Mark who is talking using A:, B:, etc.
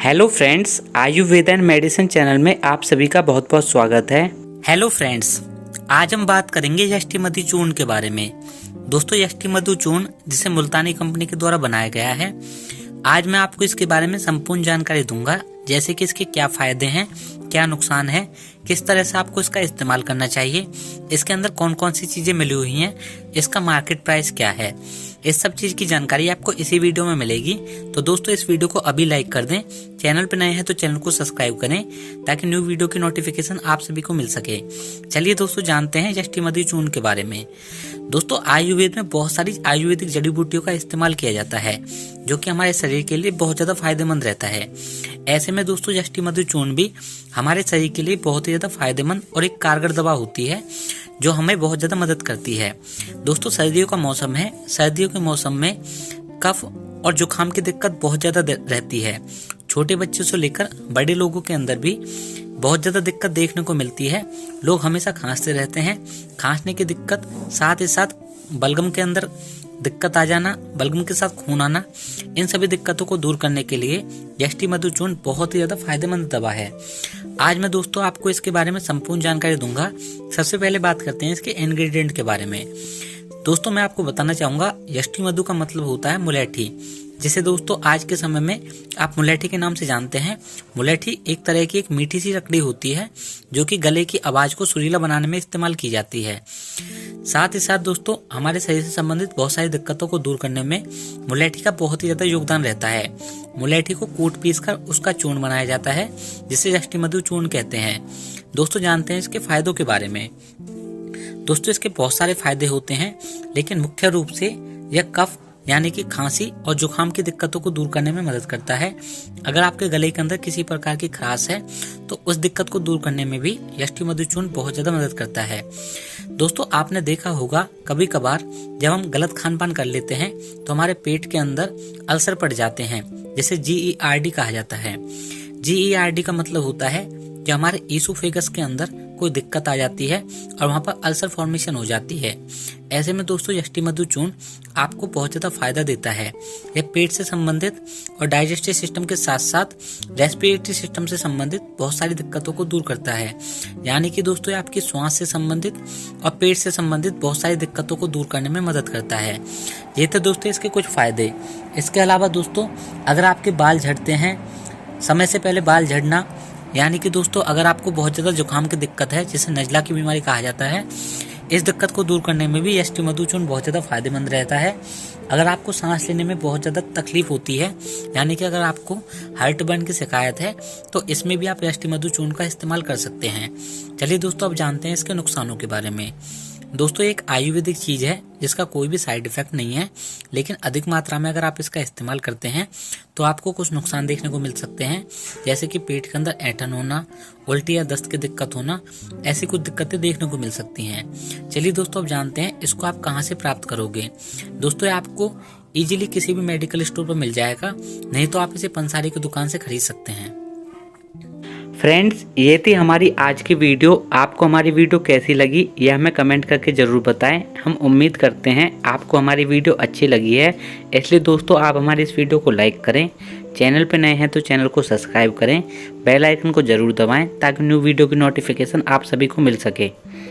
A: Hello friends, Ayurveda and medicine channel में आप सभी का बहुत बहुत स्वागत है। हेलो फ्रेंड्स, आज हम बात करेंगे यष्टिमधु चूर्ण के बारे में। दोस्तों, यष्टिमधु चूर्ण जिसे मुल्तानी कंपनी के द्वारा बनाया गया है, आज मैं आपको इसके बारे में संपूर्ण जानकारी दूंगा, जैसे कि इसके क्या फायदे हैं, क्या नुकसान है, किस तरह से आपको इसका इस्तेमाल करना चाहिए, इसके अंदर कौन कौन सी चीजें मिली हुई हैं, इसका मार्केट प्राइस क्या है। इस सब चीज की जानकारी आपको इसी वीडियो में मिलेगी। तो दोस्तों, इस वीडियो को अभी लाइक कर दें, चैनल पर नए हैं तो चैनल को सब्सक्राइब करें ताकि न्यू वीडियो की नोटिफिकेशन आप सभी को मिल सके। चलिए दोस्तों, जानते हैं यष्टिमधु चूर्ण के बारे में। दोस्तों, आयुर्वेद में बहुत सारी आयुर्वेदिक जड़ी बूटियों का इस्तेमाल किया जाता है, जो कि हमारे शरीर के लिए बहुत ज्यादा फायदेमंद रहता है। ऐसे में दोस्तों, यष्टिमधु चूर्ण भी हमारे शरीर के लिए बहुत ही ज्यादा फायदेमंद और एक कारगर दवा होती है, जो हमें बहुत ज्यादा मदद करती है। दोस्तों, सर्दियों का मौसम है। सर्दियों के मौसम में कफ और जुकाम की दिक्कत बहुत ज्यादा रहती है। छोटे बच्चों से लेकर बड़े लोगों के अंदर भी बहुत ज्यादा दिक्कत देखने को मिलती है। लोग हमेशा खांसते रहते हैं। खांसने की दिक्कत, साथ ही साथ बलगम के अंदर दिक्कत आ जाना, बलगम के साथ खून आना, इन सभी दिक्कतों को दूर करने के लिए यष्टिमधु चूर्ण बहुत ही ज्यादा फायदेमंद दवा है। आज मैं दोस्तों आपको इसके बारे में संपूर्ण जानकारी दूंगा। सबसे पहले बात करते हैं इसके इंग्रेडिएंट के बारे में। दोस्तों, मैं आपको बताना चाहूंगा, यष्टिमधु का मतलब होता है मुलेठी, जिसे दोस्तों आज के समय में आप मुलेठी के नाम से जानते हैं। मुलेठी एक तरह की एक मीठी सी लकड़ी होती है, जो कि गले की आवाज को सुरीला बनाने में इस्तेमाल की जाती है। साथ ही साथ दोस्तों, हमारे शरीर से संबंधित बहुत सारी दिक्कतों को दूर करने में मुलेठी का बहुत ही ज्यादा योगदान रहता है। मुलेठी को कूट पीस कर उसका चूर्ण बनाया जाता है, जिसे यष्टिमधु चूर्ण कहते हैं। दोस्तों, जानते हैं इसके फायदों के बारे में। दोस्तों, इसके बहुत सारे फायदे होते हैं, लेकिन मुख्य रूप से यह कफ यानी कि खांसी और जुकाम की दिक्कतों को दूर करने में मदद करता है। अगर आपके गले के अंदर किसी प्रकार की खराश है, तो उस दिक्कत को दूर करने में भी यष्टिमधु चूर्ण बहुत ज्यादा मदद करता है। दोस्तों, आपने देखा होगा कभी कभार जब हम गलत खान पान कर लेते हैं, तो हमारे पेट के अंदर अल्सर पड़ जाते हैं, जिसे GERD कहा जाता है। GERD का मतलब होता है कि हमारे ईसोफेगस के अंदर कोई दिक्कत आ जाती है और वहां पर अल्सर फॉर्मेशन हो जाती है। ऐसे में दोस्तों, यष्टिमधु चूर्ण आपको बहुत ज्यादा फायदा देता है। यह पेट से संबंधित और डाइजेस्टिव सिस्टम के साथ साथ रेस्पिरेटरी सिस्टम से संबंधित बहुत सारी दिक्कतों को दूर करता है। यानी कि दोस्तों, आपकी श्वास से संबंधित और पेट से संबंधित बहुत सारी दिक्कतों को दूर करने में मदद करता है। ये थे दोस्तों इसके कुछ फायदे। इसके अलावा दोस्तों, अगर आपके बाल झड़ते हैं, समय से पहले बाल झड़ना, यानी कि दोस्तों अगर आपको बहुत ज्यादा जुकाम की दिक्कत है, जिसे नजला की बीमारी कहा जाता है, इस दिक्कत को दूर करने में भी यष्टिमधु चूर्ण बहुत ज्यादा फायदेमंद रहता है। अगर आपको सांस लेने में बहुत ज्यादा तकलीफ होती है, यानी कि अगर आपको हार्ट बर्न की शिकायत है, तो इसमें भी आप यष्टिमधु चूर्ण का इस्तेमाल कर सकते हैं। चलिए दोस्तों, अब जानते हैं इसके नुकसानों के बारे में। दोस्तों, एक आयुर्वेदिक चीज है जिसका कोई भी साइड इफेक्ट नहीं है, लेकिन अधिक मात्रा में अगर आप इसका इस्तेमाल करते हैं तो आपको कुछ नुकसान देखने को मिल सकते हैं, जैसे कि पेट के अंदर ऐंठन होना, उल्टी या दस्त की दिक्कत होना, ऐसी कुछ दिक्कतें देखने को मिल सकती हैं। चलिए दोस्तों, अब जानते हैं इसको आप कहाँ से प्राप्त करोगे। दोस्तों, आपको इजीली किसी भी मेडिकल स्टोर पर मिल जाएगा, नहीं तो आप इसे पंसारी की दुकान से खरीद सकते हैं। फ्रेंड्स, ये थी हमारी आज की वीडियो। आपको हमारी वीडियो कैसी लगी, यह हमें कमेंट करके ज़रूर बताएं। हम उम्मीद करते हैं आपको हमारी वीडियो अच्छी लगी है। इसलिए दोस्तों, आप हमारी इस वीडियो को लाइक करें, चैनल पर नए हैं तो चैनल को सब्सक्राइब करें, बेल आइकन को ज़रूर दबाएं ताकि न्यू वीडियो की नोटिफिकेशन आप सभी को मिल सके।